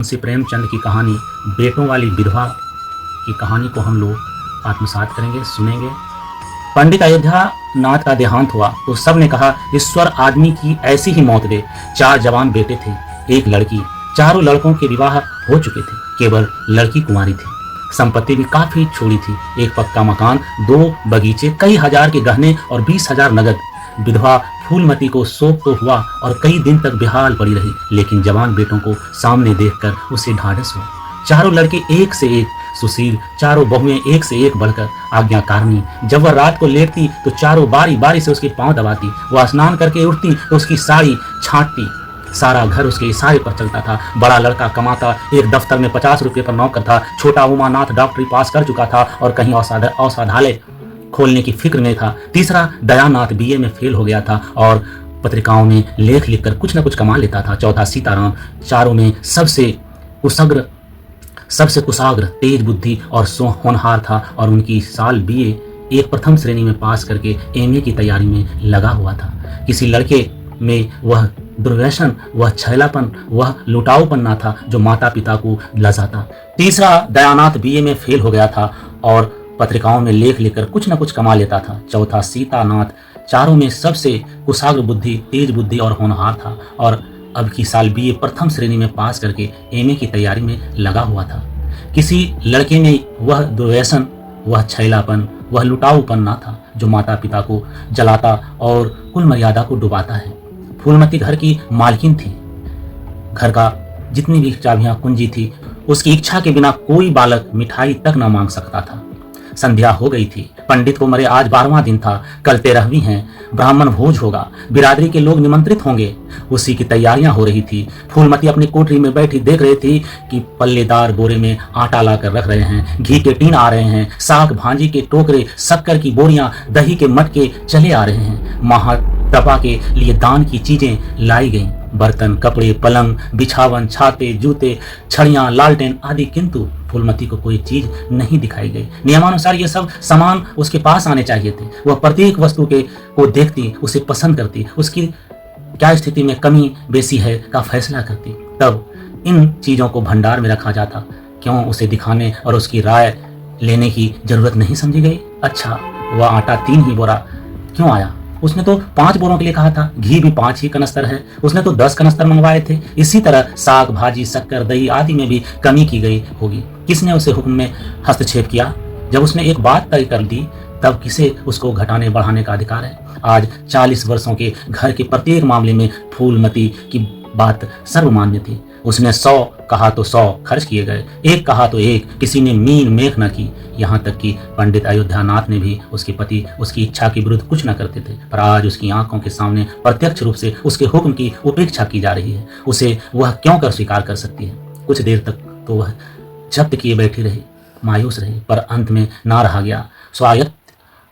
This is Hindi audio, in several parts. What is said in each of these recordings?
मुंशी प्रेमचंद की कहानी बेटों वाली विधवा की कहानी को हम लोग आत्मसात करेंगे, सुनेंगे। पंडित अयोध्या नाथ का देहांत हुआ तो सब ने कहा ईश्वर आदमी की ऐसी ही मौत दे। 4 जवान बेटे थे, एक लड़की। चारों लड़कों के विवाह हो चुके थे, केवल लड़की कुंवारी थी। संपत्ति भी काफी छोड़ी थी, एक पक्का मकान, 2 बगीचे, कई हजार के गहने और 20,000 नगद। विधवा फूलमती को शोक तो हुआ और कई दिन तक बेहाल पड़ी रही, लेकिन जवान बेटों को सामने देखकर उसे ढाढ़स हुआ। चारों लड़के एक से एक सुशील, चारों बहुएं एक से एक बढ़कर आज्ञाकारिणी। जब वह रात को लेटती तो चारों बारी बारी से उसके पांव दबाती। वह स्नान करके उठती तो उसकी साड़ी छांटती। सारा घर उसके इशारे पर चलता था। बड़ा लड़का कमाता, एक दफ्तर में 50 रुपये पर नौकर था। छोटा उमानाथ डॉक्टरी पास कर चुका था और कहीं औषधालय खोलने की फिक्र में था। तीसरा दयानाथ बीए में फेल हो गया था और पत्रिकाओं में लेख लिखकर कुछ न कुछ कमा लेता था। चौथा सीताराम चारों में सबसे कुशाग्र, तेज बुद्धि और होनहार था और उनकी साल बीए एक प्रथम श्रेणी में पास करके एमए की तैयारी में लगा हुआ था। किसी लड़के में वह दुर्व्यसन, वह छैलापन, वह लुटाऊपन न था जो माता पिता को लजाता। तीसरा दयानाथ बीए में फेल हो गया था और पत्रिकाओं में लेख लिखकर कुछ न कुछ कमा लेता था। चौथा सीतानाथ चारों में सबसे कुशाग्र बुद्धि, तेज बुद्धि और होनहार था और अब की साल बीए प्रथम श्रेणी में पास करके एमए की तैयारी में लगा हुआ था। किसी लड़के में वह दुर्व्यसन, वह छैलापन, वह लुटाऊपन न था जो माता पिता को जलाता और कुल मर्यादा को डुबाता है। फूलमती घर की मालकिन थी। घर का जितनी भी चाबियां कुंजी थी, उसकी इच्छा के बिना कोई बालक मिठाई तक न मांग सकता था। संध्या हो गई थी। पंडित को मरे आज 12वां दिन था, कल 13वीं है। ब्राह्मण भोज होगा, बिरादरी के लोग निमंत्रित होंगे। उसी की तैयारियां हो रही थी। फूलमती अपनी कोठरी में बैठी देख रही थी कि पल्लेदार बोरे में आटा लाकर रख रहे हैं, घी के टीन आ रहे हैं, साग भांजी के टोकरे, शक्कर की बोरियां, दही के मटके चले आ रहे हैं। महातपा के लिए दान की चीजें लाई गईं, बर्तन, कपड़े, पलंग, बिछावन, छाते, जूते, छड़ियां, लालटेन आदि। किंतु फूलमती को कोई चीज नहीं दिखाई गई। नियमानुसार ये सब सामान उसके पास आने चाहिए थे। वह प्रत्येक वस्तु को देखती, उसे पसंद करती, उसकी क्या स्थिति में कमी बेसी है का फैसला करती। तब इन चीजों को भंडार में रखा जाता। क्यों उसे दिखाने और उसकी राय लेने की जरूरत नहीं समझी गई? अच्छा, वह आटा 3 ही बोरा क्यों आया? उसने तो 5 बोरों के लिए कहा था। घी भी 5 ही कनस्तर है, उसने तो 10 कनस्तर मंगवाए थे। इसी तरह साग भाजी, शक्कर, दही आदि में भी कमी की गई होगी। किसने उसे हुक्म में हस्तक्षेप किया? जब उसने एक बात तय कर दी तब किसे उसको घटाने बढ़ाने का अधिकार है? आज 40 वर्षों के घर के प्रत्येक मामले में फूलमती की बात सर्वमान्य थी। उसने 100 कहा तो 100 खर्च किए गए, 1 कहा तो 1, किसी ने मीन मेख न की। यहाँ तक कि पंडित अयोध्यानाथ ने भी उसके पति उसकी इच्छा के विरुद्ध कुछ न करते थे, पर आज उसकी आंखों के सामने प्रत्यक्ष रूप से उसके हुक्म की उपेक्षा की जा रही है। उसे वह क्यों कर स्वीकार कर सकती है? कुछ देर तक तो वह जब्त किए बैठी रही, मायूस रही, पर अंत में ना रहा गया। स्वायत्त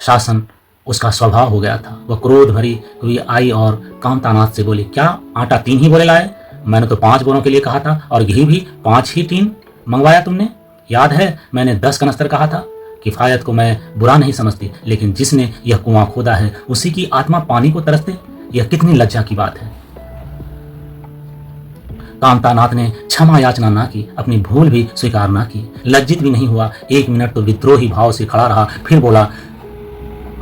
शासन उसका स्वभाव हो गया था। वह क्रोध भरी हुई आई और कामतानाथ से बोली, क्या आटा 3 ही बोरे लाए? मैंने तो 5 बोरों के लिए कहा था और घी भी 5 ही टीन मंगवाया तुमने। याद है मैंने 10 कनस्तर कहा था। किफायत को मैं बुरा नहीं समझती, लेकिन जिसने यह कुआं खोदा है उसी की आत्मा पानी को तरसते, यह कितनी लज्जा की बात है। कामतानाथ ने क्षमा याचना ना की, अपनी भूल भी स्वीकार ना की, लज्जित भी नहीं हुआ। 1 मिनट तो विद्रोही भाव से खड़ा रहा, फिर बोला,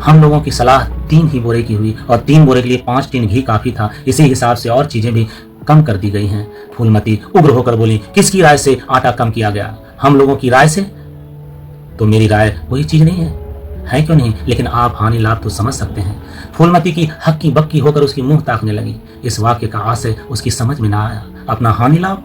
हम लोगों की सलाह 3 ही बोरे की हुई और 3 बोरे के लिए 5 टीन घी काफी था। इसी हिसाब से और चीजें भी कम कर दी गई हैं। फूलमती उग्र होकर बोली, किसकी राय से आटा कम किया गया? हम लोगों की राय से? तो मेरी राय वही चीज नहीं है क्यों नहीं? लेकिन आप हानि लाभ तो समझ सकते हैं। फूलमती की हक्की बक्की होकर उसकी मुंह ताकने लगी। इस वाक्य का आशय उसकी समझ में ना आया। अपना हानि लाभ?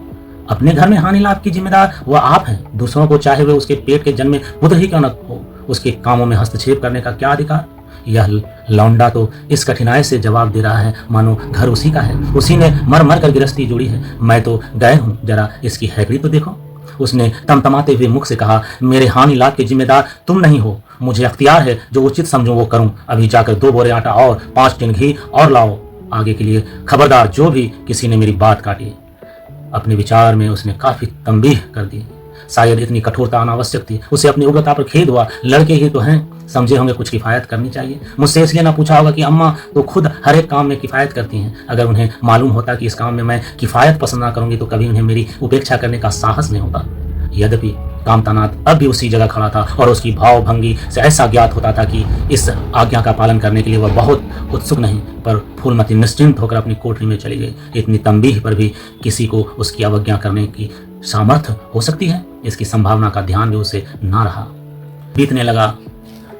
अपने घर में हानि लाभ की जिम्मेदार वह आप हैं। दूसरों को चाहे वे उसके पेट के जन्मे पुत्र ही क्यों न हो, उसके कामों में हस्तक्षेप करने का क्या अधिकार? यह लौंडा तो इस कठिनाई से जवाब दे रहा है मानो घर उसी का है, उसी ने मर मर कर गिरस्ती जोड़ी है। मैं तो गए हूँ, जरा इसकी हैकड़ी तो देखो। उसने तमतमाते हुए मुख से कहा, मेरे हानि लाभ के जिम्मेदार तुम नहीं हो। मुझे अख्तियार है, जो उचित समझूं वो करूं। अभी जाकर 2 बोरे आटा और 5 टीन घी और लाओ। आगे के लिए खबरदार जो भी किसी ने मेरी बात काटी। अपने विचार में उसने काफी तंबीह कर दी। शायद इतनी कठोरता अनावश्यक थी। उसे अपनी उग्रता पर खेद हुआ। लड़के ही तो हैं, समझे होंगे कुछ किफ़ायत करनी चाहिए। मुझसे इसलिए ना पूछा होगा कि अम्मा तो खुद हर एक काम में किफ़ायत करती हैं। अगर उन्हें मालूम होता कि इस काम में मैं किफ़ायत पसंद ना करूंगी तो कभी उन्हें मेरी उपेक्षा करने का साहस नहीं होता। यद्यपि कामतानाथ अब भी उसी जगह खड़ा था और उसकी भाव भंगी से ऐसा ज्ञात होता था कि इस आज्ञा का पालन करने के लिए वह बहुत उत्सुक नहीं, पर फूलमती निश्चिंत होकर अपनी कोठरी में चली गई। इतनी तंबीह पर भी किसी को उसकी अवज्ञा करने की सामर्थ्य हो सकती है, इसकी संभावना का ध्यान भी उसे ना रहा। बीतने लगा,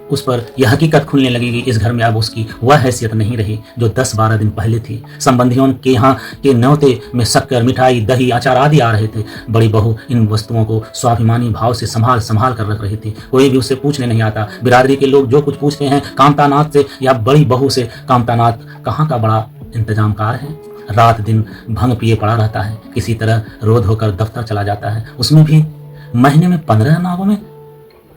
उस पर यह हकीकत खुलने लगी कि इस घर में अब उसकी वह हैसियत नहीं रही जो 10-12 दिन पहले थी। संबंधियों के यहाँ के न्योते में शक्कर, मिठाई, दही, अचार आदि आ रहे थे। बड़ी बहू इन वस्तुओं को स्वाभिमानी भाव से संभाल संभाल कर रख रही थी। कोई भी उसे पूछने नहीं आता। बिरादरी के लोग जो कुछ पूछते हैं कामतानाथ से या बड़ी बहू से, कामतानाथ कहाँ का बड़ा इंतजामकार है। रात दिन भंग पिए पड़ा रहता है, किसी तरह रोध होकर दफ्तर चला जाता है। उसमें भी महीने में 15 नावों में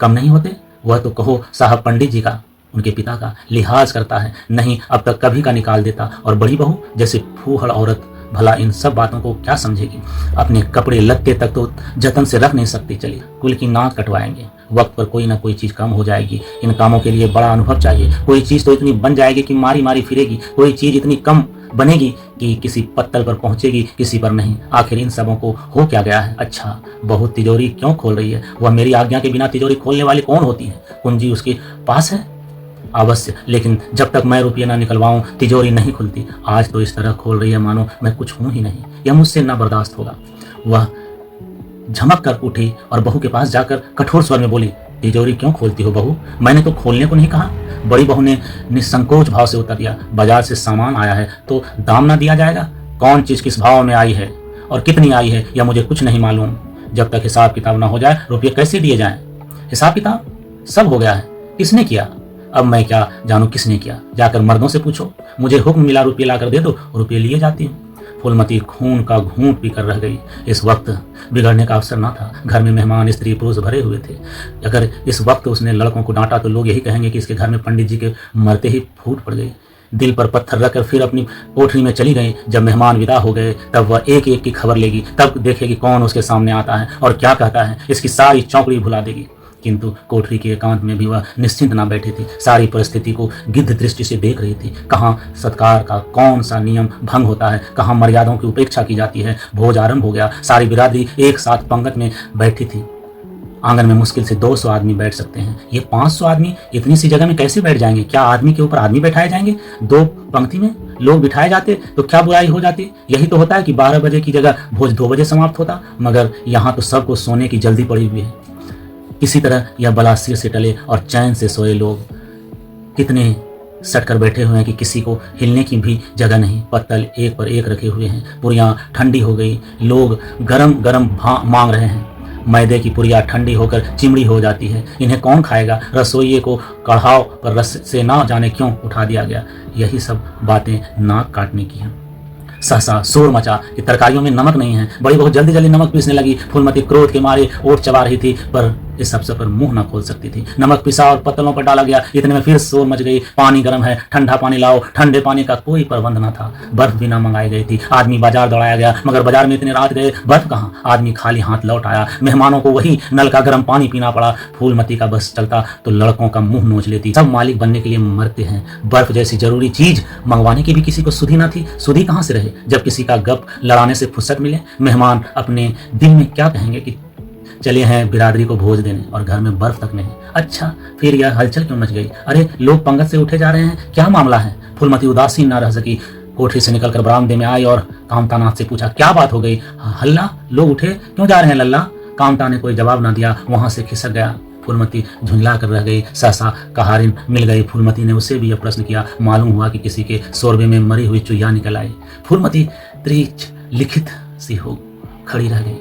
कम नहीं होते। वह तो कहो साहब पंडित जी का, उनके पिता का लिहाज करता है, नहीं अब तक कभी का निकाल देता। और बड़ी बहू जैसे फूहड़ औरत भला इन सब बातों को क्या समझेगी। अपने कपड़े लत्ते तक तो जतन से रख नहीं सकती। चलिए कुल की नाक कटवाएंगे, वक्त पर कोई ना कोई चीज कम हो जाएगी। इन कामों के लिए बड़ा अनुभव चाहिए। कोई चीज तो इतनी बन जाएगी कि मारी मारी फिरेगी, कोई चीज इतनी कम बनेगी कि किसी पत्तल पर पहुंचेगी, किसी पर नहीं। आखिर इन सबों को हो क्या गया है। अच्छा, बहू तिजोरी क्यों खोल रही है? वह मेरी आज्ञा के बिना तिजोरी खोलने वाली कौन होती है? कुंजी उसके पास है अवश्य, लेकिन जब तक मैं रुपये ना निकलवाऊं तिजोरी नहीं खुलती। आज तो इस तरह खोल रही है मानो मैं कुछ हूं ही नहीं। यह मुझसे न बर्दाश्त होगा। वह झमक कर उठी और बहू के पास जाकर कठोर स्वर में बोली, तिजोरी क्यों खोलती हो बहू? मैंने तो खोलने को नहीं कहा। बड़ी बहू ने निसंकोच भाव से उत्तर दिया, बाजार से सामान आया है तो दाम ना दिया जाएगा? कौन चीज किस भाव में आई है और कितनी आई है यह मुझे कुछ नहीं मालूम। जब तक हिसाब किताब ना हो जाए रुपये कैसे दिए जाएं? हिसाब किताब सब हो गया है। किसने किया? अब मैं क्या जानूं किसने किया? जाकर मर्दों से पूछो। मुझे हुक्म मिला रुपये लाकर दे दो, रुपये लिए जाती हूँ। फूलमती खून का घूंट पीकर रह गई। इस वक्त बिगड़ने का अवसर न था। घर में मेहमान स्त्री पुरुष भरे हुए थे। अगर इस वक्त उसने लड़कों को डांटा तो लोग यही कहेंगे कि इसके घर में पंडित जी के मरते ही फूट पड़ गई। दिल पर पत्थर रखकर फिर अपनी कोठरी में चली गई। जब मेहमान विदा हो गए तब वह एक एक की खबर लेगी, तब देखेगी कौन उसके सामने आता है और क्या कहता है। इसकी सारी चौकड़ी भुला देगी। किंतु कोठरी के एकांत में भी वह निश्चिंत ना बैठी थी। सारी परिस्थिति को गिद्ध दृष्टि से देख रही थी। कहाँ सत्कार का कौन सा नियम भंग होता है, कहाँ मर्यादाओं की उपेक्षा की जाती है। भोज आरंभ हो गया। सारी बिरादरी एक साथ पंगत में बैठी थी। आंगन में मुश्किल से 200 आदमी बैठ सकते हैं। ये 500 आदमी इतनी सी जगह में कैसे बैठ जाएंगे? क्या आदमी के ऊपर आदमी बैठाए जाएंगे? 2 पंक्ति में लोग बिठाए जाते तो क्या बुराई हो जाती? यही तो होता है कि 12 बजे की जगह भोज 2 बजे समाप्त होता, मगर यहाँ तो सबको सोने की जल्दी पड़ी हुई है। किसी तरह यह बला सिर से टले और चैन से सोए। लोग कितने सटकर बैठे हुए हैं कि किसी को हिलने की भी जगह नहीं। पत्तल एक पर एक रखे हुए हैं। पुरियां ठंडी हो गई। लोग गरम गरम मांग रहे हैं। मैदे की पुरिया ठंडी होकर चिमड़ी हो जाती है। इन्हें कौन खाएगा? रसोइये को कढ़ाव पर रस से ना जाने क्यों उठा दिया गया। यही सब बातें नाक काटने की हैं। सहसा शोर मचा कि तरकारियों में नमक नहीं है। बड़ी बहुत जल्दी जल्दी नमक पीसने लगी। फूलमती क्रोध के मारे ओठ चबा रही थी, पर इस अवसर पर मुंह न खोल सकती थी। नमक पिसा और पत्तलों पर डाला गया। इतने में फिर शोर मच गई। पानी गर्म है, ठंडा पानी लाओ। ठंडे पानी का कोई प्रबंध न था। बर्फ भी न मंगाई गई थी। आदमी बाजार दौड़ाया गया, मगर बाजार में इतने रात गए, बर्फ कहाँ? आदमी खाली हाथ लौट आया। मेहमानों को वही नल का गर्म पानी पीना पड़ा। फूलमती का बस चलता तो लड़कों का मुंह नोच लेती। सब मालिक बनने के लिए मरते हैं। बर्फ जैसी जरूरी चीज मंगवाने की भी किसी को सुधी न थी। सुधी कहाँ से रहे जब किसी का गप लड़ाने से फुर्सत मिले? मेहमान अपने दिल में क्या कहेंगे कि चले हैं बिरादरी को भोज देने और घर में बर्फ तक नहीं। अच्छा, फिर यह हलचल क्यों मच गई? अरे लोग पंगत से उठे जा रहे हैं, क्या मामला है? फूलमती उदासीन न रह सकी। कोठरी से निकलकर बरामदे में आई और कामतानाथ से पूछा, क्या बात हो गई? हल्ला, लोग उठे क्यों जा रहे हैं लल्ला? कामता ने कोई जवाब न दिया, वहां से खिसक गया। फूलमती झुंझला कर रह गई। सहसा कहारिन मिल गई। फूलमती ने उससे भी यह प्रश्न किया। मालूम हुआ कि किसी के शोरबे में मरी हुई चुहिया निकल आई। फूलमती त्रिच लिखित सी हो खड़ी रह गई।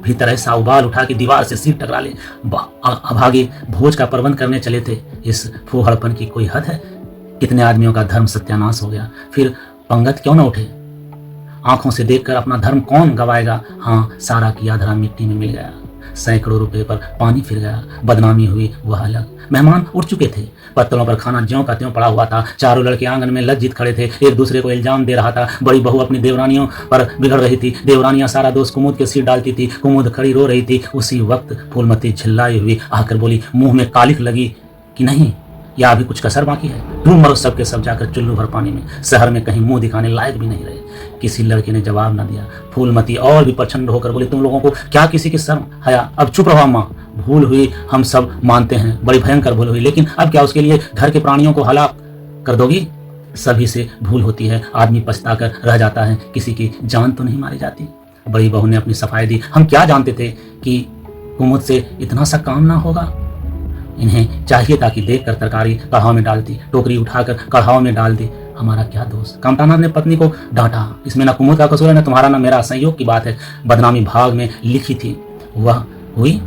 भीतर ऐसा उबाल उठा कि दीवार से सिर टकरा ले। अभागे भोज का प्रबंध करने चले थे। इस फूहड़पन की कोई हद है? कितने आदमियों का धर्म सत्यानाश हो गया। फिर पंगत क्यों न उठे? आंखों से देखकर अपना धर्म कौन गवाएगा? हाँ, सारा किया धरा मिट्टी में मिल गया। सैकड़ों रुपए पर पानी फिर गया, बदनामी हुई वह अलग। मेहमान उठ चुके थे, पत्तलों पर खाना ज्यों का त्यों पड़ा हुआ था। चारों लड़के आंगन में लज्जित खड़े थे, एक दूसरे को इल्जाम दे रहा था। बड़ी बहू अपनी देवरानियों पर बिगड़ रही थी, देवरानियां सारा दोष कुमुद के सिर डालती थी। कुमुद खड़ी रो रही थी। उसी वक्त फूलमती झिल्लाई हुई आकर बोली, मुंह में कालिख लगी कि नहीं, या अभी कुछ कसर बाकी है? डूब मरो सबके सब जाकर चुल्लू भर पानी में, शहर में कहीं मुंह दिखाने लायक भी नहीं रहे। किसी लड़के ने जवाब न दिया। फूलमती और भी प्रचंड होकर बोली, तुम लोगों को क्या किसी की शर्म हया? अब चुप रहो अम्मा, भूल हुई हम सब मानते हैं, बड़ी भयंकर भूल हुई, लेकिन अब क्या उसके लिए घर के प्राणियों को हलाक कर दोगी? सभी से भूल होती है, आदमी पछता कर रह जाता है, किसी की जान तो नहीं मारी जाती। बड़ी बहू ने अपनी सफाई दी, हम क्या जानते थे कि कुमुद से इतना सा काम ना होगा। इन्हें चाहिए था कि देखकर तरकारी कढ़ाव में डाल दी, टोकरी उठाकर कढ़ाव में डाल दी। हमारा क्या दोष? कामतानाथ ने पत्नी को डांटा, इसमें न कुमुद का कसूर है, न तुम्हारा न मेरा, संयोग की बात है। बदनामी भाग में लिखी थी, वह हुई।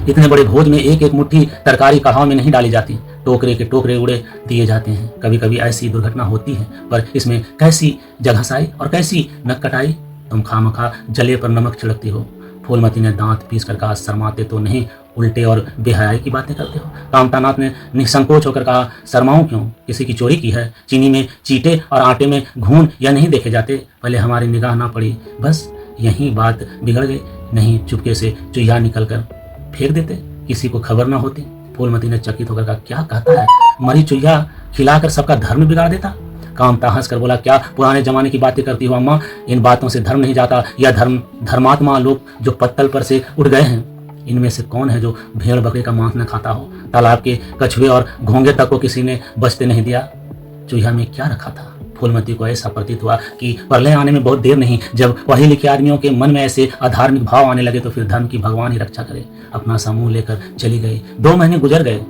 इतने बड़े भोज में एक एक मुट्ठी तरकारी कढ़ाव में नहीं डाली जाती, टोकरे के टोकरे उड़े दिए जाते हैं। कभी कभी ऐसी दुर्घटना होती है, पर इसमें कैसी जगहसाई और कैसी नकटाई। तुम खामखा जले पर नमक छिड़कती हो। फूलमती ने दांत पीस कर कहा, शर्माते तो नहीं, उल्टे और बेहयाई की बातें करते हो। कामतानाथ ने निसंकोच होकर कहा, शर्माऊं क्यों? किसी की चोरी की है? चीनी में चीटे और आटे में घून या नहीं देखे जाते? पहले हमारी निगाह ना पड़ी, बस यही बात बिगड़ गई। नहीं चुपके से चुहिया निकल कर फेंक देते, किसी को खबर ना होती। फूलमती ने चकित होकर कहा, क्या कहता है? मरी चुहिया खिलाकर सबका धर्म बिगाड़ देता? कामता हंस कर बोला, क्या पुराने जमाने की बातें करती हो अम्मा? इन बातों से धर्म नहीं जाता। या धर्मात्मा लोग जो पत्तल पर से उठ गए हैं, इनमें से कौन है जो भेड़ बकरी का मांस न खाता हो? तालाब के कछुए और घोंगे तक को किसी ने बचते नहीं दिया। चूहिया में क्या रखा था? फूलमती को ऐसा प्रतीत हुआ कि प्रलय आने में बहुत देर नहीं। जब पढ़े लिखे आदमियों के मन में ऐसे अधार्मिक भाव आने लगे तो फिर धर्म की भगवान ही रक्षा करे। अपना समूह लेकर चली गई। 2 महीने गुजर गए।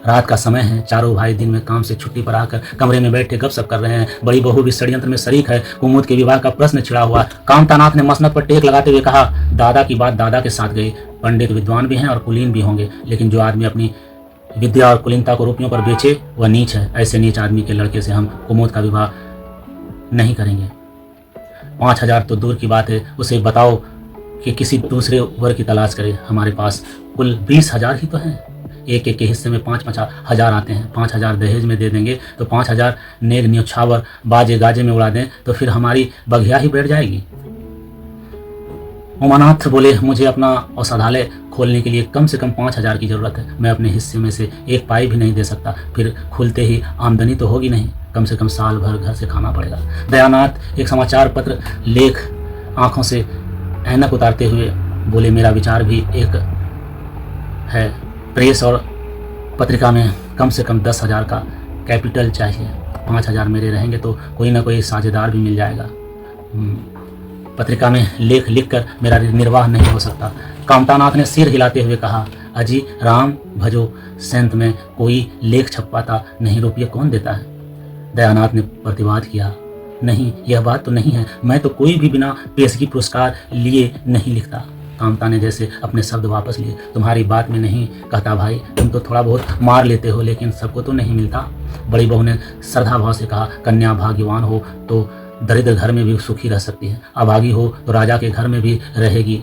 रात का समय है, चारों भाई दिन में काम से छुट्टी पर आकर कमरे में बैठे गपशप कर रहे हैं। बड़ी बहू भी षड्यंत्र में शरीक है। कुमुद के विवाह का प्रश्न छिड़ा हुआ। कामतानाथ ने मसनद पर टेक लगाते हुए कहा, दादा की बात दादा के साथ गई। पंडित विद्वान भी हैं और कुलीन भी होंगे, लेकिन जो आदमी अपनी विद्या और कुलीनता को रुपयों पर बेचे वह नीच है। ऐसे नीच आदमी के लड़के से हम कुमुद का विवाह नहीं करेंगे। 5,000 तो दूर की बात है, उसे बताओ कि किसी दूसरे वर की तलाश करे। हमारे पास कुल 20,000 ही तो हैं। एक एक के हिस्से में 5-5 हजार आते हैं। 5,000 दहेज में दे देंगे तो 5,000 नेग न्योछावर बाजे गाजे में उड़ा दें तो फिर हमारी बघिया ही बैठ जाएगी। उमानाथ बोले, मुझे अपना औषधालय खोलने के लिए कम से कम 5,000 की जरूरत है। मैं अपने हिस्से में से 1 पाई भी नहीं दे सकता। फिर खुलते ही आमदनी तो होगी नहीं, कम से कम साल भर घर से खाना पड़ेगा। दयानाथ एक समाचार पत्र लेख आंखों से ऐनक उतारते हुए बोले, मेरा विचार भी एक है। प्रेस और पत्रिका में कम से कम 10,000 का कैपिटल चाहिए। 5,000 मेरे रहेंगे तो कोई ना कोई साझेदार भी मिल जाएगा। पत्रिका में लेख लिखकर मेरा निर्वाह नहीं हो सकता। कामतानाथ ने सिर हिलाते हुए कहा, अजी राम भजो, सेंत में कोई लेख छपवाता नहीं, रुपये कौन देता है? दयानाथ ने प्रतिवाद किया, नहीं यह बात तो नहीं है, मैं तो कोई भी बिना पेशगी पुरस्कार लिए नहीं लिखता। कामता ने जैसे अपने शब्द वापस लिए, तुम्हारी बात में नहीं कहता भाई, तुम तो थोड़ा बहुत मार लेते हो, लेकिन सबको तो नहीं मिलता। बड़ी बहू ने श्रद्धा भाव से कहा, कन्या भाग्यवान हो तो दरिद्र घर में भी सुखी रह सकती है, अभागी हो तो राजा के घर में भी रहेगी।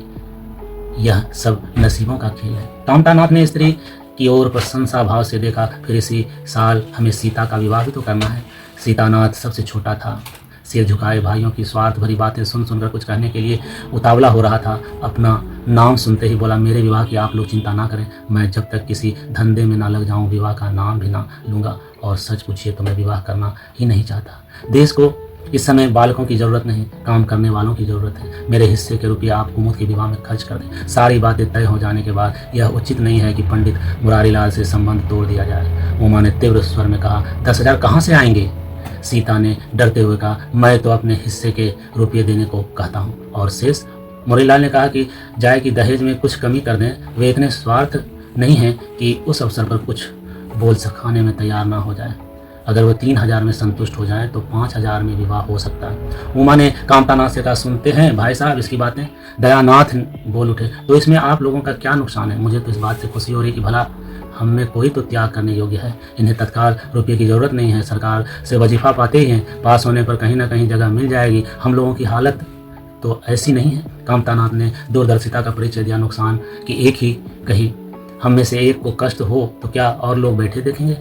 यह सब नसीबों का खेल है। कामतानाथ ने स्त्री की ओर प्रशंसा भाव से देखा, फिर इसी साल हमें सीता का विवाह भी तो करना है। सीतानाथ सबसे छोटा था, सिर झुकाए भाइयों की स्वार्थ भरी बातें सुन सुनकर कुछ कहने के लिए उतावला हो रहा था। अपना नाम सुनते ही बोला, मेरे विवाह की आप लोग चिंता ना करें, मैं जब तक किसी धंधे में ना लग जाऊं विवाह का नाम भी ना लूँगा। और सच पूछिए तो मैं विवाह करना ही नहीं चाहता। देश को इस समय बालकों की ज़रूरत नहीं, काम करने वालों की ज़रूरत है। मेरे हिस्से के रुपये आप कुमुद के विवाह में खर्च कर दें। सारी बातें तय हो जाने के बाद यह उचित नहीं है कि पंडित मुरारीलाल से संबंध तोड़ दिया जाए। उमा ने तीव्र स्वर में कहा, 10,000 कहाँ से आएंगे? सीता ने डरते हुए कहा, मैं तो अपने हिस्से के रुपये देने को कहता हूँ। और शेष? मुरारीलाल ने कहा कि जाए कि दहेज में कुछ कमी कर दें, वे इतने स्वार्थ नहीं हैं कि उस अवसर पर कुछ बोल सखाने में तैयार ना हो जाए। अगर वो 3,000 में संतुष्ट हो जाए तो 5,000 में विवाह हो सकता है। उमा ने कामतानाथ से कहा, सुनते हैं भाई साहब इसकी बातें? दयानाथ बोल उठे, तो इसमें आप लोगों का क्या नुकसान है? मुझे तो इस बात से खुशी हो रही कि भला हम में कोई तो त्याग करने योग्य है। इन्हें तत्काल रुपये की ज़रूरत नहीं है, सरकार से वजीफा पाते ही हैं, पास होने पर कहीं ना कहीं जगह मिल जाएगी। हम लोगों की हालत तो ऐसी नहीं है। कामतानाथ ने दूरदर्शिता का परिचय दिया, नुकसान की एक ही कही, हम में से एक को कष्ट हो तो क्या और लोग बैठे देखेंगे?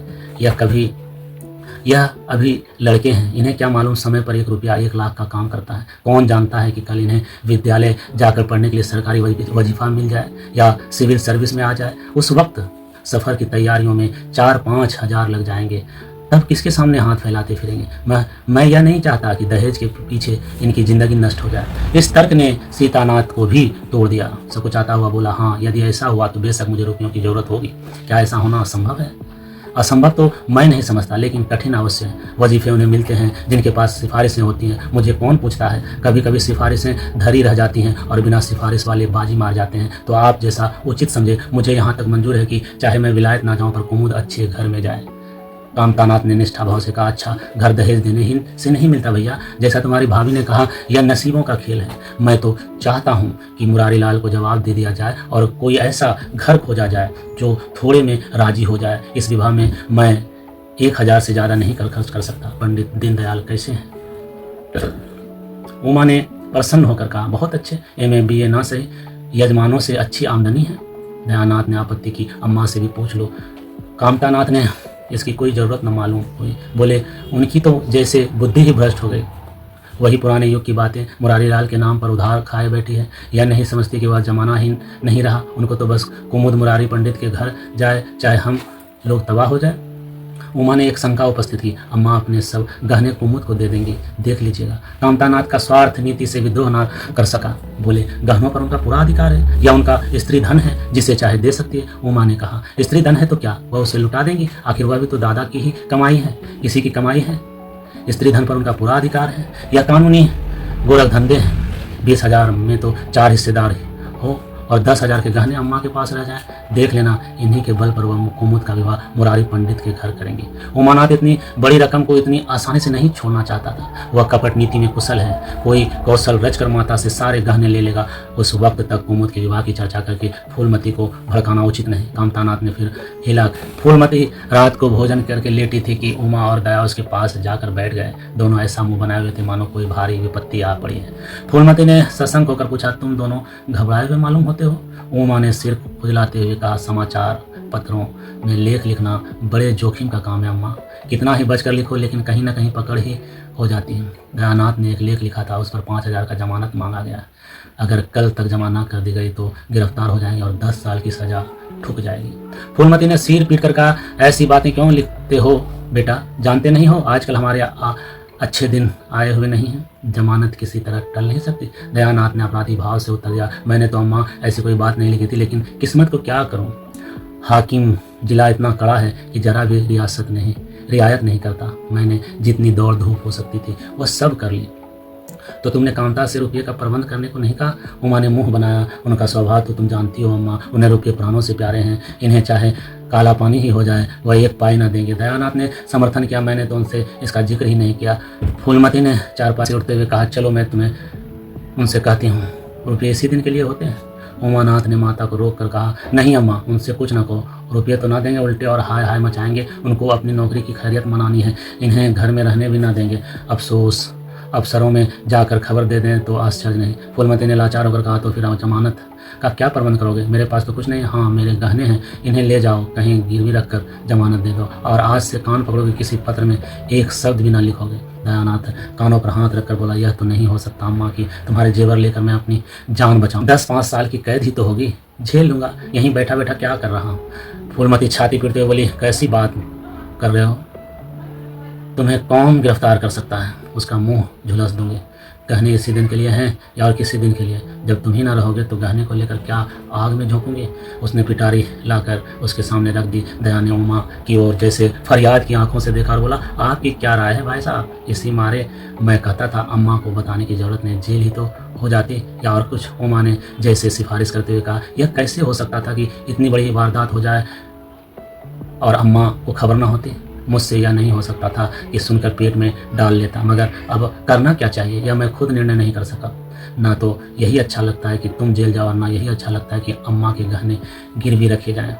यह अभी लड़के हैं, इन्हें क्या मालूम समय पर 1 रुपया 1 लाख का काम करता है। कौन जानता है कि कल इन्हें विद्यालय जाकर पढ़ने के लिए सरकारी वजीफा मिल जाए या सिविल सर्विस में आ जाए। उस वक्त सफ़र की तैयारियों में 4-5 हज़ार लग जाएंगे, तब किसके सामने हाथ फैलाते फिरेंगे? मैं यह नहीं चाहता कि दहेज के पीछे इनकी ज़िंदगी नष्ट हो जाए। इस तर्क ने सीतानाथ को भी तोड़ दिया। सकुचाता हुआ बोला, हाँ, यदि ऐसा हुआ तो बेशक मुझे रुपयों की ज़रूरत होगी। क्या ऐसा होना असंभव है? असंभव तो मैं नहीं समझता, लेकिन कठिन अवश्य है। वजीफे उन्हें मिलते हैं जिनके पास सिफारिशें होती हैं, मुझे कौन पूछता है। कभी कभी सिफारिशें धरी रह जाती हैं और बिना सिफारिश वाले बाजी मार जाते हैं। तो आप जैसा उचित समझे, मुझे यहाँ तक मंजूर है कि चाहे मैं विलायत ना जाऊँ पर कुमुद अच्छे घर में जाए। कामतानाथ ने निष्ठा भाव से कहा, अच्छा, घर दहेज देने ही से नहीं मिलता भैया। जैसा तुम्हारी भाभी ने कहा, यह नसीबों का खेल है। मैं तो चाहता हूँ कि मुरारी लाल को जवाब दे दिया जाए और कोई ऐसा घर खोजा जाए जो थोड़े में राजी हो जाए। इस विवाह में मैं 1000 से ज़्यादा नहीं खर्च कर सकता। पंडित दीनदयाल कैसे हैं? उमा ने प्रसन्न होकर कहा, बहुत अच्छे, MA BA ना सही, यजमानों से अच्छी आमदनी है। दयानाथ ने आपत्ति की, अम्मा से भी पूछ लो। कामतानाथ ने इसकी कोई ज़रूरत न मालूम हुई, बोले, उनकी तो जैसे बुद्धि ही भ्रष्ट हो गई। वही पुराने युग की बातें मुरारी लाल के नाम पर उधार खाए बैठी है। यह नहीं समझती कि वह जमाना ही नहीं रहा, उनको तो बस कुमुद मुरारी पंडित के घर जाए, चाहे हम लोग तबाह हो जाए। उमा ने एक शंका उपस्थित की, अम्मा अपने सब गहने कुमुद को दे देंगी, देख लीजिएगा। कामतानाथ का स्वार्थ नीति से विद्रोह न कर सका, बोले, गहनों पर उनका पूरा अधिकार है या उनका स्त्री धन है जिसे चाहे दे सकती है। उमा ने कहा, स्त्री धन है तो क्या वह उसे लुटा देंगी? आखिर वह भी तो दादा की ही कमाई है, किसी की कमाई है। स्त्री धन पर उनका पूरा अधिकार है या कानूनी गोरख धंधे हैं। 20,000 में तो 4 हिस्सेदार हो और 10,000 के गहने अम्मा के पास रह जाए। देख लेना, इन्हीं के बल पर वह कुमुद का विवाह मुरारी पंडित के घर करेंगे। उमानाथ इतनी बड़ी रकम को इतनी आसानी से नहीं छोड़ना चाहता था। वह कपट नीति में कुशल है, कोई कौशल रचकर माता से सारे गहने ले लेगा। उस वक्त तक कुमुद के विवाह की चर्चा करके फूलमती को भड़काना उचित नहीं। कामतानाथ ने फिर हिला। फूलमती रात को भोजन करके लेटी थी कि उमा और दया उसके पास जाकर बैठ गए। दोनों ऐसा मुंह बनाए हुए थे मानो कोई भारी विपत्ति आ पड़ी है। फूलमती ने सशंक होकर पूछा, तुम दोनों घबराए हुए मालूम होते हो? उमा ने सिर खुजलाते हुए कहा, समाचार पत्रों में लेख लिखना बड़े जोखिम का काम है अम्मा। कितना ही बचकर लिखो, लेकिन कहीं ना कहीं पकड़ ही हो जाती है। दयानाथ ने एक लेख लिखा था, उस पर 5,000 का जमानत मांगा गया। अगर कल तक जमा ना कर दी गई तो गिरफ्तार हो जाएंगे और 10 साल की सजा ठुक जाएगी। फूलमती ने सिर पीट कर कहा, ऐसी बातें क्यों लिखते हो बेटा? जानते नहीं हो आजकल हमारे अच्छे दिन आए हुए नहीं हैं। जमानत किसी तरह टल नहीं सकती। दयानाथ ने अपराधी भाव से उत्तर दिया, मैंने तो अम्मा ऐसी कोई बात नहीं लिखी थी, लेकिन किस्मत को क्या करूं। हाकिम जिला इतना कड़ा है कि जरा भी रियायत नहीं करता। मैंने जितनी दौड़ धूप हो सकती थी वह सब कर ली। तो तुमने कामता से रुपये का प्रबंध करने को नहीं कहा? उमा ने मुंह बनाया, उनका स्वभाव तो तुम जानती हो अम्मा, उन्हें रुपये प्राणों से प्यारे हैं। इन्हें चाहे काला पानी ही हो जाए वह 1 पाई ना देंगे। दयानाथ ने समर्थन किया, मैंने तो उनसे इसका जिक्र ही नहीं किया। फूलमती ने चारपाई से उठते हुए कहा, चलो मैं तुम्हें उनसे कहती हूँ, रुपये इसी दिन के लिए होते हैं। उमानाथ ने माता को रोक कर कहा, नहीं अम्मा, उनसे कुछ ना कहो, रुपये तो ना देंगे, उल्टे और हाय हाय मचाएंगे। उनको अपनी नौकरी की खैरियत मनानी है, इन्हें घर में रहने भी ना देंगे। अफसोस, अफसरों में जाकर खबर दे दें तो आश्चर्य नहीं। फूलमती ने लाचार होकर कहा, तो फिर जमानत का क्या प्रबंध करोगे? मेरे पास तो कुछ नहीं है। हाँ, मेरे गहने हैं, इन्हें ले जाओ, कहीं गिरवी रख कर जमानत दे दो, और आज से कान पकड़ोगे, किसी पत्र में एक शब्द भी ना लिखोगे। दयानाथ कानों पर हाथ रखकर बोला, यह तो नहीं हो सकता अम्मा की तुम्हारे जेवर लेकर मैं अपनी जान बचाऊं। 10-5 साल की कैद ही तो होगी, झेल लूँगा। यहीं बैठा बैठा क्या कर रहा हूँ? फूलमती छाती पीटते हुए बोली, कैसी बात कर रहे हो? तुम्हें कौन गिरफ्तार कर सकता है? उसका मुंह झुलस दूंगी। गहने इसी दिन के लिए हैं या और किसी दिन के लिए? जब तुम ही ना रहोगे तो गहने को लेकर क्या आग में झोंकूंगी? उसने पिटारी लाकर उसके सामने रख दी। दया ने उमा की ओर जैसे फरियाद की आंखों से देखा और बोला, आपकी क्या राय है भाई साहब? इसी मारे मैं कहता था अम्मा को बताने की जरूरत नहीं, जेल ही तो हो जाती या और कुछ। उमा ने जैसे सिफारिश करते हुए कहा, यह कैसे हो सकता था कि इतनी बड़ी वारदात हो जाए और अम्मा को खबर ना होती? मुझसे यह नहीं हो सकता था कि सुनकर पेट में डाल लेता, मगर अब करना क्या चाहिए यह मैं खुद निर्णय नहीं कर सका। ना तो यही अच्छा लगता है कि तुम जेल जाओ, और ना यही अच्छा लगता है कि अम्मा के गहने गिरवी रखे जाएं।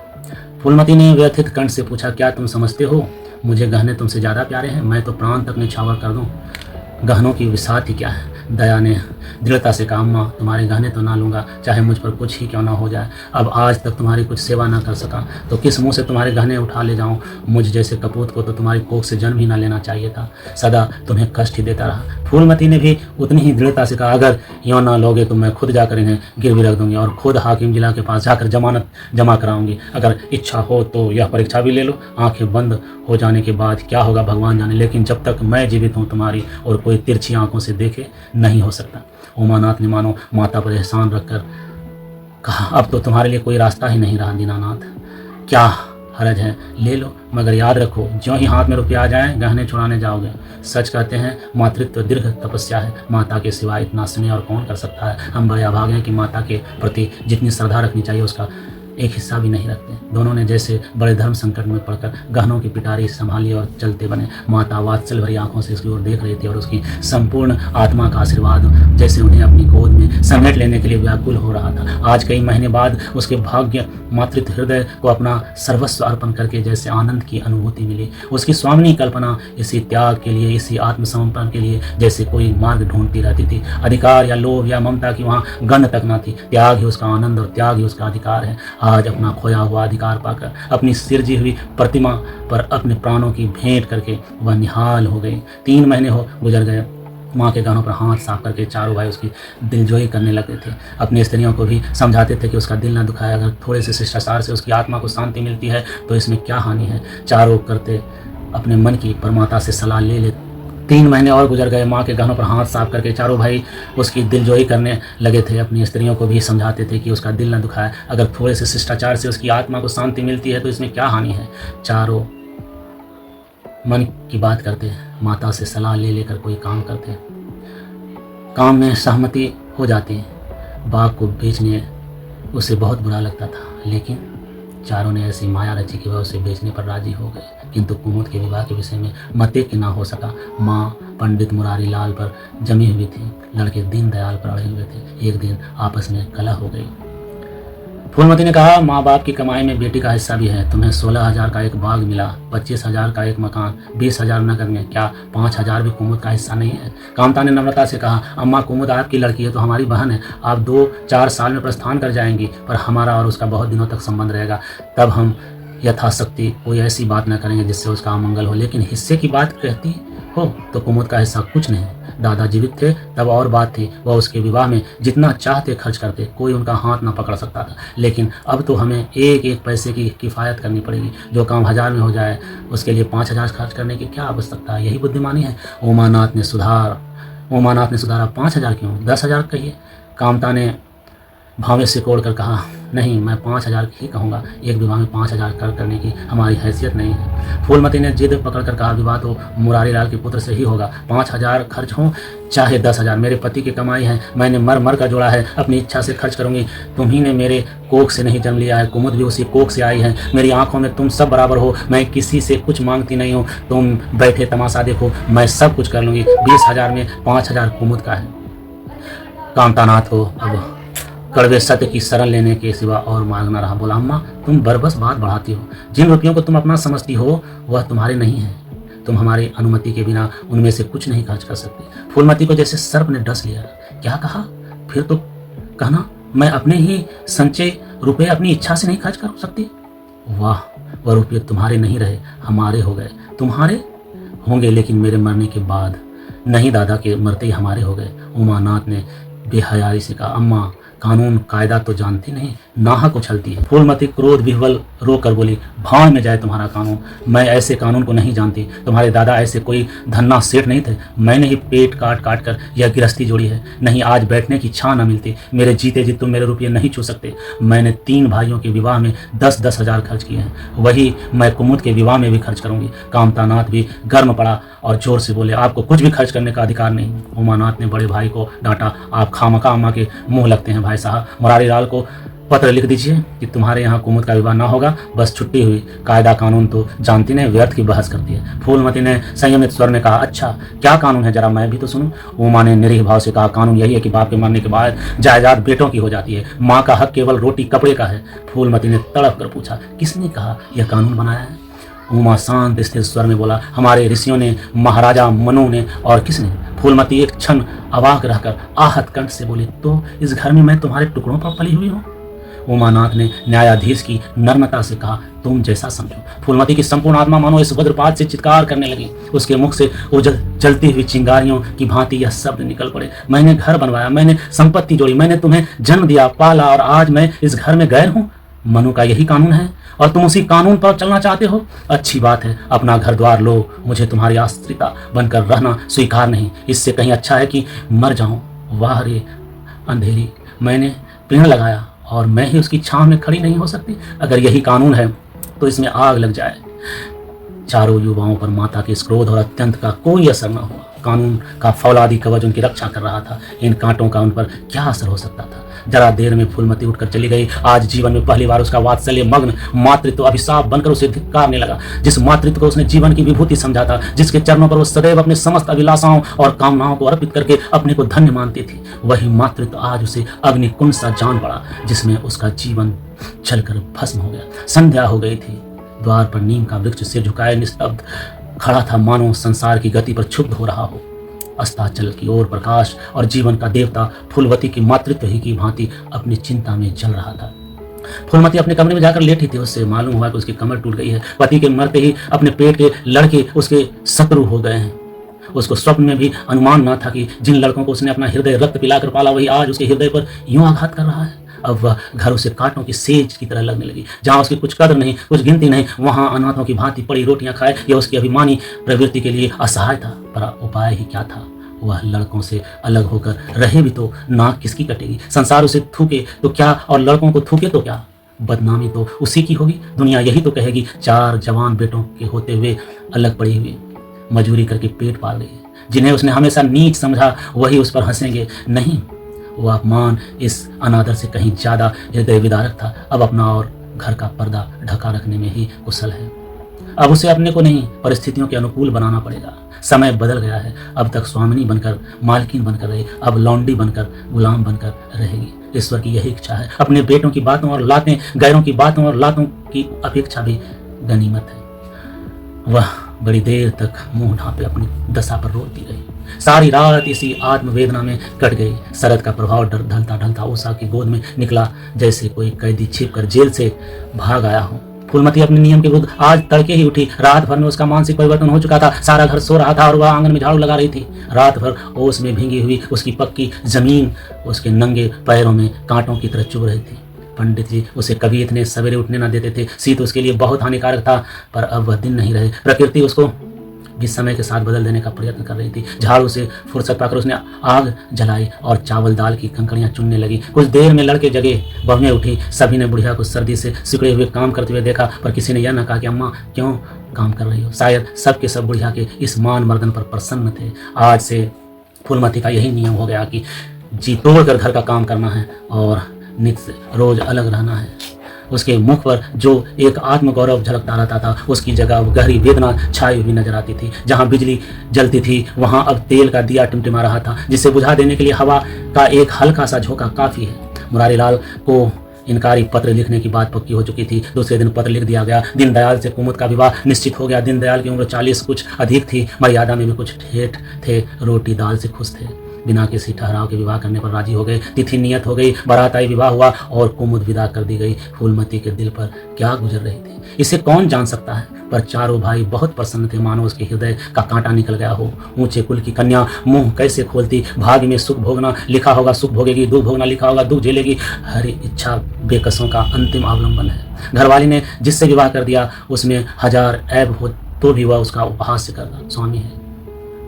फूलमती ने व्यथित कंठ से पूछा, क्या तुम समझते हो मुझे गहने तुमसे ज़्यादा प्यारे हैं? मैं तो प्राण तक न्यौछावर कर दूं। गहनों की विसात ही क्या है? दया ने दृढ़ता से कहा, अम्मा तुम्हारे गहने तो ना लूँगा, चाहे मुझ पर कुछ ही क्यों ना हो जाए। अब आज तक तुम्हारी कुछ सेवा ना कर सका तो किस मुँह से तुम्हारे गहने उठा ले जाऊँ। मुझ जैसे कपूत को तो तुम्हारी कोख से जन्म ही ना लेना चाहिए था, सदा तुम्हें कष्ट ही देता रहा। फूलमती ने भी उतनी ही दृढ़ता से कहा, अगर यूँ ना लोगे तो मैं खुद जाकर इन्हें गिरवी रख दूंगी और खुद हाकिम जिला के पास जाकर जमानत जमा कराऊंगी। अगर इच्छा हो तो यह परीक्षा भी ले लो। आंखें बंद हो जाने के बाद क्या होगा भगवान जाने, लेकिन जब तक मैं जीवित हूँ तुम्हारी और कोई तिरछी आंखों से देखे नहीं हो सकता। उमानाथ ने मानो माता पर एहसान रखकर कहा, अब तो तुम्हारे लिए कोई रास्ता ही नहीं रहा दीनानाथ, क्या हरज है ले लो, मगर याद रखो ज्यों ही हाथ में रुपया आ जाए गहने छुड़ाने जाओगे। सच कहते हैं मातृत्व दीर्घ तपस्या है, माता के सिवाय इतना स्नेह और कौन कर सकता है। हम बड़े अभागे हैं कि माता के प्रति जितनी श्रद्धा रखनी चाहिए उसका एक हिस्सा भी नहीं रखते। दोनों ने जैसे बड़े धर्म संकट में पड़कर गहनों की पिटारी संभाली और चलते बने। माता वात्सल भरी आंखों से उसकी ओर देख रही थी और उसकी संपूर्ण आत्मा का आशीर्वाद जैसे उन्हें अपनी गोद में समेट लेने के लिए व्याकुल हो रहा था। आज कई महीने बाद उसके भाग्य मातृत्व हृदय को अपना सर्वस्व अर्पण करके जैसे आनंद की अनुभूति मिली। उसकी स्वामिनी कल्पना इसी त्याग के लिए, इसी आत्मसमर्पण के लिए जैसे कोई मार्ग ढूंढती रहती थी। अधिकार या लोभ या ममता की वहाँ गंध तक न थी। त्याग ही उसका आनंद और त्याग ही उसका अधिकार है। आज अपना खोया हुआ अधिकार पाकर अपनी सिरजी हुई प्रतिमा पर अपने प्राणों की भेंट करके वह निहाल हो गई। 3 महीने हो गुजर गए। माँ के गानों पर हाथ साफ करके चारों भाई उसकी दिलजोई करने लगे थे। अपनी स्त्रियों को भी समझाते थे कि उसका दिल न दुखाए, अगर थोड़े से शिष्टाचार से उसकी आत्मा को शांति मिलती है तो इसमें क्या हानि है। चारों करते अपने मन की परमाता से सलाह ले 3 महीने और गुजर गए। माँ के गहनों पर हाथ साफ करके चारों भाई उसकी दिलजोई करने लगे थे। अपनी स्त्रियों को भी समझाते थे कि उसका दिल न दुखाए, अगर थोड़े से शिष्टाचार से उसकी आत्मा को शांति मिलती है तो इसमें क्या हानि है। चारों मन की बात करते, माता से सलाह ले लेकर कोई काम करते, काम में सहमति हो जाती। बाग को बेचने उसे बहुत बुरा लगता था, लेकिन चारों ने ऐसी माया रची कि वह उसे बेचने पर राजी हो गए। किंतु कुमुद के विवाह के विषय में मते कि ना हो सका। माँ पंडित मुरारी लाल पर जमी हुई थी, लड़के दीनदयाल पर अड़े हुए थे। एक दिन आपस में कलह हो गई। फूलमती ने कहा, माँ बाप की कमाई में बेटी का हिस्सा भी है। तुम्हें 16,000 का एक बाग मिला, 25,000 का एक मकान, 20,000 नगद में, क्या 5,000 भी कुमुद का हिस्सा नहीं है। कामता ने नम्रता से कहा, अम्मा कुमुद आपकी लड़की है तो हमारी बहन है। आप 2-4 साल में प्रस्थान कर जाएंगी, पर हमारा और उसका बहुत दिनों तक संबंध रहेगा। तब हम यथाशक्ति कोई ऐसी बात न करेंगे जिससे उसका अमंगल हो। लेकिन हिस्से की बात कहती हो तो कुमुद का हिस्सा कुछ नहीं। दादा जीवित थे तब और बात थी, वह उसके विवाह में जितना चाहते खर्च करते, कोई उनका हाथ ना पकड़ सकता था। लेकिन अब तो हमें एक एक पैसे की किफ़ायत करनी पड़ेगी। जो काम 1000 में हो जाए उसके लिए 5,000 खर्च करने की क्या आवश्यकता है। यही बुद्धिमानी है। उमानाथ ने सुधारा 5,000 क्यों, 10,000 कहिए। कामता ने भावे सिकोड़ कर कहा, नहीं मैं 5,000 ही कहूँगा। एक विवाह में 5,000 खर्च करने की हमारी हैसियत नहीं है। फूलमती ने जिद पकड़कर कहा, विवाह तो मुरारी लाल के पुत्र से ही होगा। 5,000 खर्च हो चाहे 10,000, मेरे पति की कमाई है, मैंने मर मर का जोड़ा है, अपनी इच्छा से खर्च करूंगी। तुम्ही ने मेरे कोख से नहीं जन्म लिया है, कुमुद भी उसी कोख से आई है। मेरी आंखों में तुम सब बराबर हो, मैं किसी से कुछ मांगती नहीं हूँ। तुम बैठे तमाशा देखो, मैं सब कुछ कर लूँगी। 20,000 में 5,000 कुमुद का है। कामतानाथ को अब कड़वे सत्य की शरण लेने के सिवा और मार्ग न रहा। बोला, अम्मा तुम बरबस बात बढ़ाती हो। जिन रुपयों को तुम अपना समझती हो वह तुम्हारे नहीं है। तुम हमारी अनुमति के बिना उनमें से कुछ नहीं खर्च कर सकती। फूलमती को जैसे सर्प ने डस लिया। क्या कहा? फिर तो कहना मैं अपने ही संचय रुपये अपनी इच्छा से नहीं खर्च कर सकती। वाह, वह रुपये तुम्हारे नहीं रहे, हमारे हो गए। तुम्हारे होंगे लेकिन मेरे मरने के बाद। नहीं, दादा के मरते ही हमारे हो गए। उमानाथ ने बेहयाई से कहा, अम्मा कानून कायदा तो जानती नहीं, नाहक उछलती है। फूलमती क्रोध विह्वल रो कर बोली, भाड़ में जाए तुम्हारा कानून। मैं ऐसे कानून को नहीं जानती। तुम्हारे दादा ऐसे कोई धन्ना सेठ नहीं थे। मैंने ही पेट काट काट कर यह गिरस्ती जोड़ी है। नहीं आज बैठने की छां न मिलती। मेरे जीते जी तुम मेरे रुपये नहीं छू सकते। मैंने 3 भाइयों के विवाह में 10-10 हज़ार खर्च किए हैं, वही मैं कुमुद के विवाह में भी खर्च करूंगी। कामतानाथ भी गर्म पड़ा और जोर से बोले, आपको कुछ भी खर्च करने का अधिकार नहीं। उमानाथ ने बड़े भाई को डांटा, आप खामखा अम्मा के मुंह लगते हैं। भाई साहब, मुरारी लाल को पत्र लिख दीजिए कि तुम्हारे यहाँ कुमुद का विवाह ना होगा, बस छुट्टी हुई। कायदा कानून तो जानती नहीं, व्यर्थ की बहस करती है। फूलमती ने संयमित स्वर में कहा, अच्छा क्या कानून है, जरा मैं भी तो सुनूं। उमा ने निरीह भाव से कहा, कानून यही है कि बाप के मरने के बाद जायदाद बेटों की हो जाती है। माँ का हक केवल रोटी कपड़े का है। फूलमती ने तड़प कर पूछा, किसने कहा यह कानून बनाया है। उमा शांत स्थिर स्वर में बोला, हमारे ऋषियों ने, महाराजा मनु ने, और किसने। फूलमती एक क्षण अवाक रहकर आहत कंठ से बोली, तो इस घर में मैं तुम्हारे टुकड़ों पर पली हुई हूँ? उमानाथ ने न्यायाधीश की नम्रता से कहा, तुम जैसा समझो। फूलमती की संपूर्ण आत्मा मानो इस वज्रपात से चित्कार करने लगी। उसके मुख से जलती हुई चिंगारियों की भांति यह शब्द निकल पड़े, मैंने घर बनवाया, मैंने संपत्ति जोड़ी, मैंने तुम्हें जन्म दिया, पाला, और आज मैं इस घर में गैर हूँ। मनु का यही कानून है और तुम उसी कानून पर चलना चाहते हो? अच्छी बात है, अपना घर द्वार लो, मुझे तुम्हारी आश्रिता बनकर रहना स्वीकार नहीं। इससे कहीं अच्छा है कि मर जाऊं। वाह रे अंधेरी, मैंने पेड़ लगाया और मैं ही उसकी छांव में खड़ी नहीं हो सकती? अगर यही कानून है तो इसमें आग लग जाए। चारों युवाओं पर माता के इस क्रोध और अत्यंत का कोई असर न हुआ। कानून का फौलादी कवच उनकी रक्षा कर रहा था। इन कांटों का उन पर क्या असर हो सकता था? जरा देर में फूलमती उठकर चली गई। आज जीवन में पहली बार उसका वात्सल्य मग्न मातृत्व अभिशाप बनकर उसे धिक्कारने लगा। जिस मातृत्व को उसने जीवन की विभूति समझा था, जिसके चरणों पर वो सदैव अपने समस्त अभिलाषाओं और कामनाओं को अर्पित करके अपने को धन्य मानती थी, वही मातृत्व आज उसे अग्निकुंड सा जान पड़ा, जिसमें उसका जीवन जलकर भस्म हो गया। संध्या हो गई थी। द्वार पर नीम का वृक्ष सिर झुकाए निस्तब्ध खड़ा था, मानो संसार की गति पर क्षुब्ध हो रहा हो। अस्ताचल की ओर प्रकाश और जीवन का देवता फूलवती की मातृत्व ही की भांति अपनी चिंता में जल रहा था। फूलमती अपने कमरे में जाकर लेटी थी। उससे मालूम हुआ कि उसकी कमर टूट गई है। पति के मरते ही अपने पेट के लड़के उसके शत्रु हो गए हैं। उसको स्वप्न में भी अनुमान न था कि जिन लड़कों को उसने अपना हृदय रक्त पिलाकर पाला, वही आज उसके हृदय पर यूं आघात कर रहा है। अब वह घर उसे कांटों की सेज की तरह लगने लगी। जहां उसकी कुछ कदर नहीं, कुछ गिनती नहीं, वहां अनाथों की भांति पड़ी रोटियां खाए, यह उसकी अभिमानी प्रवृत्ति के लिए असहाय था। पर उपाय ही क्या था? वह लड़कों से अलग होकर रहे भी तो नाक किसकी कटेगी? संसार उसे थूके तो क्या और लड़कों को थूके तो क्या? बदनामी तो उसी की होगी। दुनिया यही तो कहेगी, चार जवान बेटों के होते हुए अलग पड़ी हुई, मजूरी करके पेट पाल गई। जिन्हें उसने हमेशा नीच समझा, वही उस पर हंसेंगे। नहीं, वह अपमान इस अनादर से कहीं ज्यादा हृदय विदारक था। अब अपना और घर का पर्दा ढका रखने में ही कुशल है। अब उसे अपने को नहीं, परिस्थितियों के अनुकूल बनाना पड़ेगा। समय बदल गया है। अब तक स्वामिनी बनकर, मालकिन बनकर रही, अब लौंडी बनकर, गुलाम बनकर रहेगी। ईश्वर की यही इच्छा है। अपने बेटों की बातों और लातें, गैरों की बातों और लातों की अपेक्षा भी गनीमत है। वह बड़ी देर तक मुंह ढांपे अपनी दशा पर रोती रही। सारी रात इसी आत्मवेदना में कट गई। शरद का प्रभाव ढलता ढलता उषा की गोद में निकला, जैसे कोई कैदी छिपकर जेल से भाग आया हो। फूलमती अपने नियम के विरुद्ध आज तड़के ही उठी। रात भर में उसका मानसिक परिवर्तन हो चुका था। सारा घर सो रहा था और वह आंगन में झाड़ू लगा रही थी। रात भर ओस में भींगी हुई उसकी पक्की जमीन उसके नंगे पैरों में कांटों की तरह चुभ रही थी। पंडित जी उसे कभी इतने सवेरे उठने न देते थे। शीत उसके लिए बहुत हानिकारक था, पर अब वह दिन नहीं रहे। प्रकृति उसको भी समय के साथ बदल देने का प्रयत्न कर रही थी। झाड़ू से फुर्सत पाकर उसने आग जलाई और चावल दाल की कंकड़ियां चुनने लगी। कुछ देर में लड़के जगे, बहुएं उठी। सभी ने बुढ़िया को सर्दी से सिकुड़े हुए काम करते हुए देखा, पर किसी ने यह न कहा कि अम्मा क्यों काम कर रही हो। शायद सब के सब बुढ़िया के इस मान मर्दन पर प्रसन्न थे। आज से फूलमती का यही नियम हो गया कि जी तोड़कर घर का काम करना है और नित्य रोज अलग रहना है। उसके मुख पर जो एक आत्मगौरव झलकता रहता था, उसकी जगह गहरी वेदना छाई हुई नजर आती थी। जहां बिजली जलती थी, वहां अब तेल का दिया टिमटिमा रहा था, जिसे बुझा देने के लिए हवा का एक हल्का सा झोंका काफी है। मुरारीलाल को इनकारी पत्र लिखने की बात पक्की हो चुकी थी। दूसरे दिन पत्र लिख दिया गया। दीनदयाल से कुमुद का विवाह निश्चित हो गया। दीनदयाल की उम्र 40 कुछ अधिक थी। मर्यादा में भी कुछ ठेठ थे। रोटी दाल से खुश थे। बिना किसी ठहराव के विवाह करने पर राजी हो गए। तिथि नियत हो गई, बारात आई, विवाह हुआ और कुमुद विदा कर दी गई। फूलमती के दिल पर क्या गुजर रही थी, इसे कौन जान सकता है। पर चारों भाई बहुत प्रसन्न थे, मानो उसके हृदय का कांटा निकल गया हो। ऊंचे कुल की कन्या मुंह कैसे खोलती। भाग्य में सुख भोगना लिखा होगा, सुख भोगेगी। दुख भोगना लिखा होगा, दुख झेलेगी। हर इच्छा बेकसों का अंतिम अवलंबन है। घरवाली ने जिससे विवाह कर दिया, उसमें हजार ऐब हो तो भी वह उसका उपहास्य करता स्वामी है।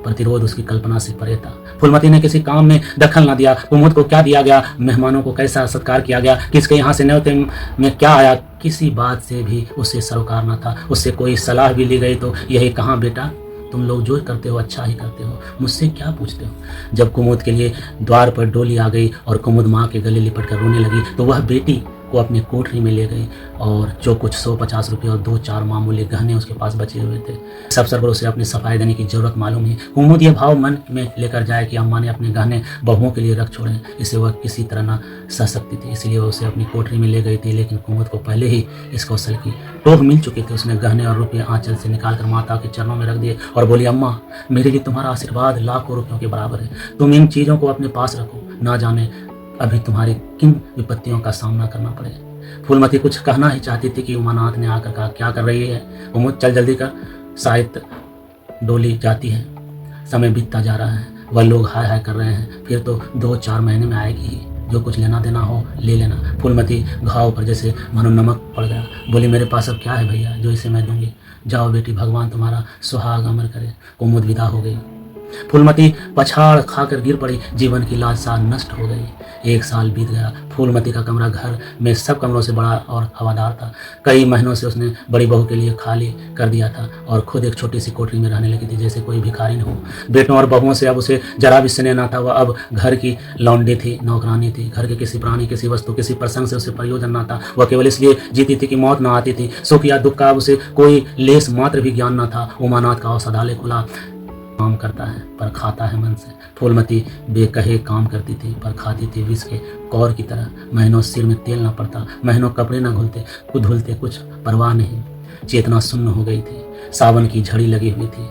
प्रतिरोध उसकी कल्पना से परे था। फूलमती ने किसी काम में दखल न दिया। कुमुद को क्या दिया गया, मेहमानों को कैसा सत्कार किया गया, किसके यहाँ से न्योते में क्या आया, किसी बात से भी उसे सरोकार न था। उससे कोई सलाह भी ली गई तो यही कहाँ बेटा, तुम लोग जो करते हो अच्छा ही करते हो, मुझसे क्या पूछते हो। जब कुमुद के लिए द्वार पर डोली आ गई और कुमुद माँ के गले लिपट कर रोने लगी, तो वह बेटी को अपनी कोठरी में ले गई और जो कुछ 150 रुपये और 2-4 मामूली गहने उसके पास बचे हुए थे, सब सरबर उसे अपनी सफाई देने की जरूरत मालूम है। कुमुद यह भाव मन में लेकर जाए कि अम्मा ने अपने गहने बहुओं के लिए रख छोड़े, इसे वह किसी तरह न सह सकती थी, इसलिए वह उसे अपनी कोठरी में ले गई थी। लेकिन कुमुद को पहले ही इस कौशल की टोह मिल चुकी थी। उसने गहने और रुपये आंचल से निकालकर माता के चरणों में रख दिए और बोली, अम्मा मेरे लिए तुम्हारा आशीर्वाद लाखों रुपयों के बराबर है, तुम इन चीज़ों को अपने पास रखो, ना जाने अभी तुम्हारी किन विपत्तियों का सामना करना पड़े। फूलमती कुछ कहना ही चाहती थी कि उमानाथ ने आकर कहा, क्या कर रही है कुमुद, चल जल्दी कर, शायद डोली जाती है, समय बीतता जा रहा है, वह लोग हाय हाय कर रहे हैं, फिर तो 2-4 महीने में आएगी ही, जो कुछ लेना देना हो ले लेना। फूलमती घाव पर जैसे मानो नमक पड़ गया, बोली, मेरे पास अब क्या है भैया जो इसे मैं दूंगी, जाओ बेटी, भगवान तुम्हारा सुहाग अमर करे। कुमुद विदा हो गई। फूलमती पछाड़ खाकर गिर पड़ी, जीवन की लालसा नष्ट हो गई। 1 साल बीत गया। फूलमती का कमरा घर में सब कमरों से बड़ा और हवादार था। कई महीनों से उसने बड़ी बहू के लिए खाली कर दिया था और खुद एक छोटी सी कोठरी में रहने लगी थी, जैसे कोई भिखारी न हो। बेटों और बहुओं से अब उसे जरा भी स्नेह न था। वह अब घर की लौंडी थी, नौकरानी थी। घर के किसी प्राणी, किसी वस्तु, किसी प्रसंग से उसे प्रयोजन न था। वह केवल इसलिए जीती थी कि मौत न आती थी। सुख या दुख का उसे कोई लेस मात्र भी ज्ञान न था। उमानाथ का औषधालय खुला, काम करता है पर खाता है मन से। फूलमती बेकहे काम करती थी पर खाती थी विष के कौर की तरह। महीनों सिर में तेल न पड़ता, महीनों कपड़े न धुलते, कुछ परवाह नहीं। चेतना शून्य हो गई थी। सावन की झड़ी लगी हुई थी।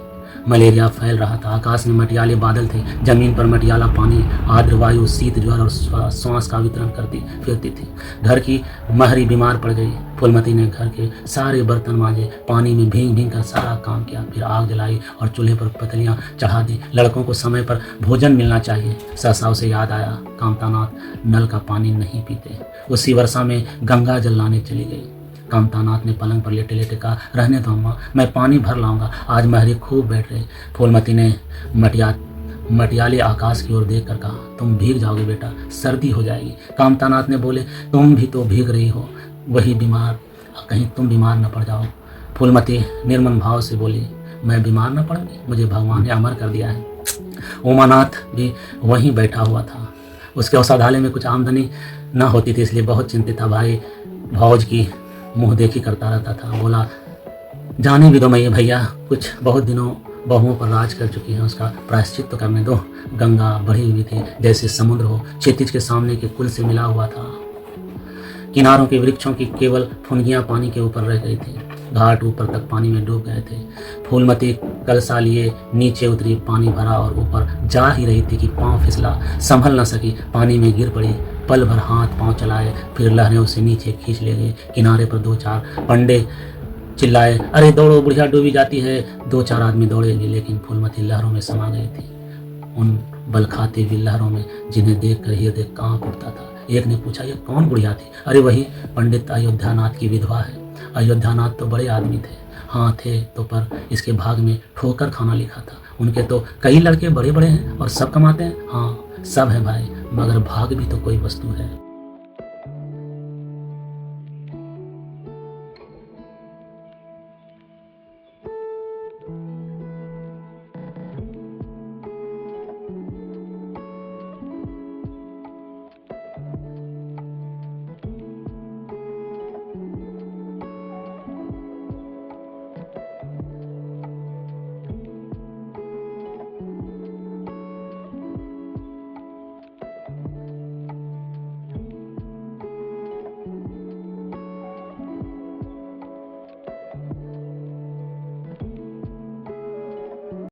मलेरिया फैल रहा था। आकाश में मटियाले बादल थे, जमीन पर मटियाला पानी, आर्द्र वायु शीत ज्वर और श्वास का वितरण करती फिरती थी। घर की महरी बीमार पड़ गई। फूलमती ने घर के सारे बर्तन मांजे, पानी में भींग भींग कर सारा काम किया, फिर आग जलाई और चूल्हे पर पतलियां चढ़ा दी। लड़कों को समय पर भोजन मिलना चाहिए। सहसा उसे याद आया, कामतानाथ नल का पानी नहीं पीते। उसी वर्षा में गंगा जल लाने चली गई। कामतानाथ ने पलंग पर लेटे लेटे कहा, रहने दो अम्मा, मैं पानी भर लाऊंगा, आज महरी खूब बैठ रही। फूलमती ने मटियाले आकाश की ओर देखकर कहा, तुम भीग जाओगे बेटा, सर्दी हो जाएगी। कामतानाथ ने बोले, तुम भी तो भीग रही हो, वही बीमार, कहीं तुम बीमार न पड़ जाओ। फूलमती निर्मल भाव से बोली, मैं बीमार न पड़ूंगी, मुझे भगवान ने अमर कर दिया है। उमानाथ भी वहीं बैठा हुआ था। उसके औषधालय में कुछ आमदनी न होती थी, इसलिए बहुत चिंतित था। भाई भौज की मुँह देखी करता रहता था। बोला, जाने भी दो मैं भैया, कुछ बहुत दिनों बहुओं पर राज कर चुकी है, उसका प्रायश्चित तो करने दो। गंगा बढ़ी हुई थी जैसे समुद्र हो, क्षितिज के सामने के कुल से मिला हुआ था। किनारों के वृक्षों की केवल फुनगियां पानी के ऊपर रह गई थी। घाट ऊपर तक पानी में डूब गए थे। फूलमती कलसा लिए नीचे उतरी, पानी भरा और ऊपर जा ही रही थी कि पांव फिसला, संभल न सकी, पानी में गिर पड़ी। पल भर हाथ पांव चलाए, फिर लहरें उसे नीचे खींच ले गई। किनारे पर 2-4 पंडे चिल्लाए, अरे दौड़ो, बुढ़िया डूबी जाती है। 2-4 आदमी दौड़े भी, लेकिन फूलमती लहरों में समा गई थी, उन बल खाती हुई लहरों में जिन्हें देखकर हृदय कांप उठता था। एक ने पूछा, ये कौन बुढ़िया थी? अरे वही पंडित अयोध्यानाथ की विधवा है। अयोध्यानाथ तो बड़े आदमी थे। हाँ थे तो, पर इसके भाग में ठोकर खाना लिखा था। उनके तो कई लड़के बड़े बड़े हैं और सब कमाते हैं। हाँ सब है भाई, मगर भाग भी तो कोई वस्तु है।